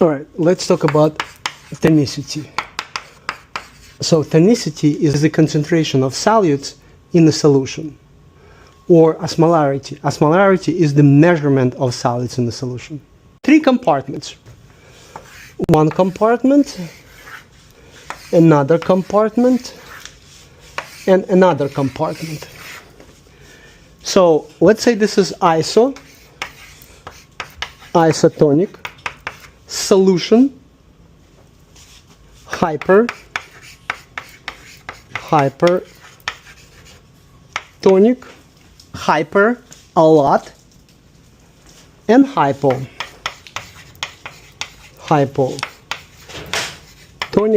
All right, let's talk about tonicity. So tonicity is the concentration of solutes in a solution, or osmolarity. Osmolarity is the measurement of solids in the solution. Three compartments. One compartment, another compartment, and another compartment. So let's say this is isotonic solution, hypertonic, hyper a lot, and hypotonic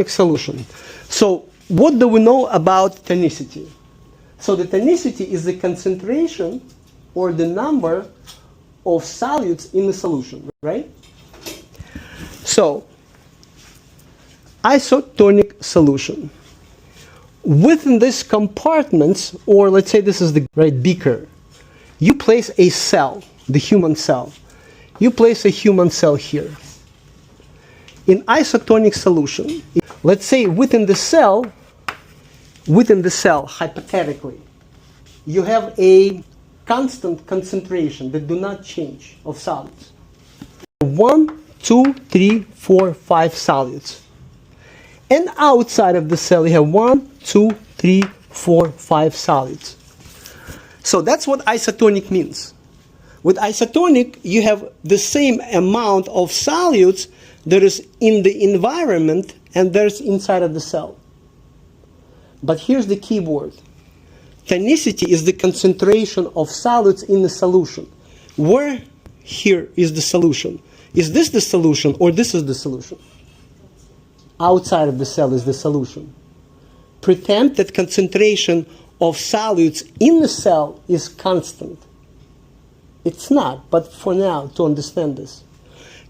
solution. So what do we know about tonicity? So the tonicity is the concentration or the number of solutes in the solution, right? So isotonic solution. Within these compartments, or let's say this is the beaker, you place a cell, the human cell. You place a human cell here. In isotonic solution, let's say within the cell, hypothetically, you have a constant concentration that do not change of solids. 1, 2, 3, 4, 5 solids. And outside of the cell, you have 1, 2, 3, 4, 5 solids. So that's what isotonic means. With isotonic, you have the same amount of solutes that is in the environment and there's inside of the cell. But here's the key word. Tonicity is the concentration of solids in the solution. Where here is the solution? Is this the solution or this is the solution? Outside of the cell is the solution. Pretend that concentration of solids in the cell is constant. It's not, but for now, to understand this.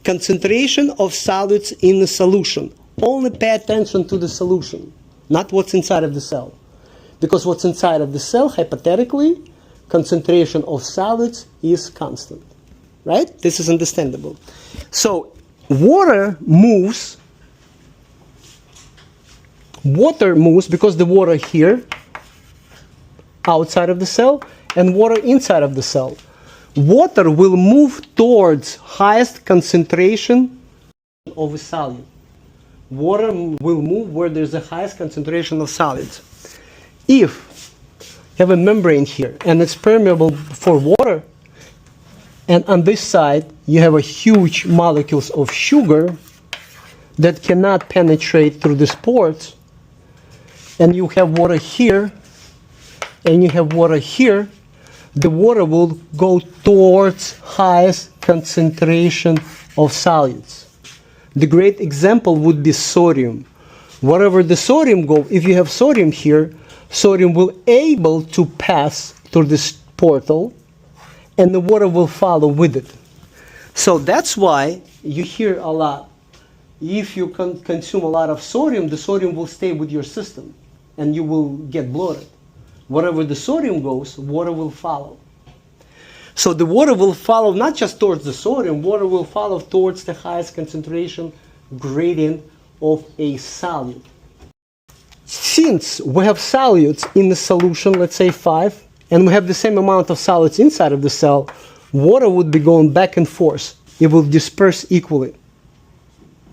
Concentration of solids in the solution. Only pay attention to the solution, not what's inside of the cell. Because what's inside of the cell, hypothetically, concentration of solids is constant. Right? This is understandable. So, water moves because the water here, outside of the cell, and water inside of the cell. Water will move towards highest concentration of a solid. Water will move where there's the highest concentration of solids. If you have a membrane here and it's permeable for water, and on this side you have a huge molecules of sugar that cannot penetrate through the pores, and you have water here and you have water here, the water will go towards highest concentration of solids. The great example would be sodium. Wherever the sodium goes, if you have sodium here, sodium will able to pass through this portal and the water will follow with it. So that's why you hear a lot. If you consume a lot of sodium, the sodium will stay with your system and you will get bloated. Wherever the sodium goes, water will follow. So the water will follow not just towards the sodium, water will follow towards the highest concentration gradient of a solid. Since we have solutes in the solution, let's say 5, and we have the same amount of solids inside of the cell, water would be going back and forth. It will disperse equally.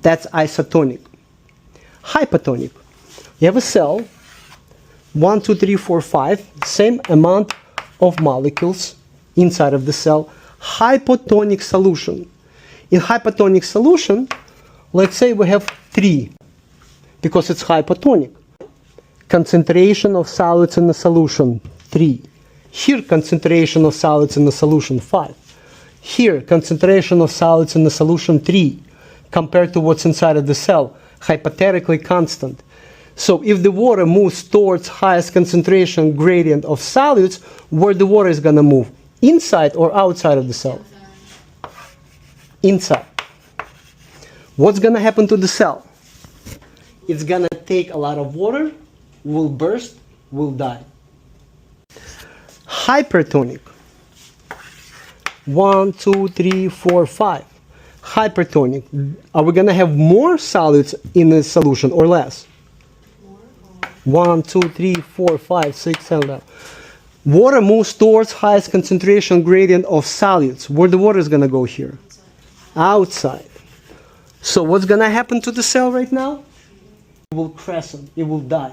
That's isotonic. Hypotonic. You have a cell, 1, 2, 3, 4, 5, same amount of molecules inside of the cell. Hypotonic solution. In hypotonic solution, let's say we have 3, because it's hypotonic. Concentration of solids in the solution, 3. Here, concentration of solids in the solution, 5. Here, concentration of solids in the solution, 3. Compared to what's inside of the cell, hypothetically constant. So if the water moves towards highest concentration gradient of solids, where the water is going to move? Inside or outside of the cell? Inside. What's going to happen to the cell? It's going to take a lot of water, will burst, will die. Hypertonic. 1, 2, 3, 4, 5. Hypertonic. Are we going to have more solids in the solution or less? 1, 2, 3, 4, 5, 6, 7. Water moves towards highest concentration gradient of solids. Where the water is going to go here? Outside. So what's going to happen to the cell right now? It will crescent. It will die.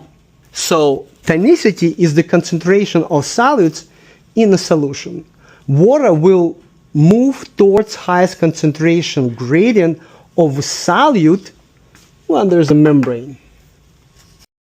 So tonicity is the concentration of solids in a solution. Water will move towards highest concentration gradient of a solute when there's a membrane.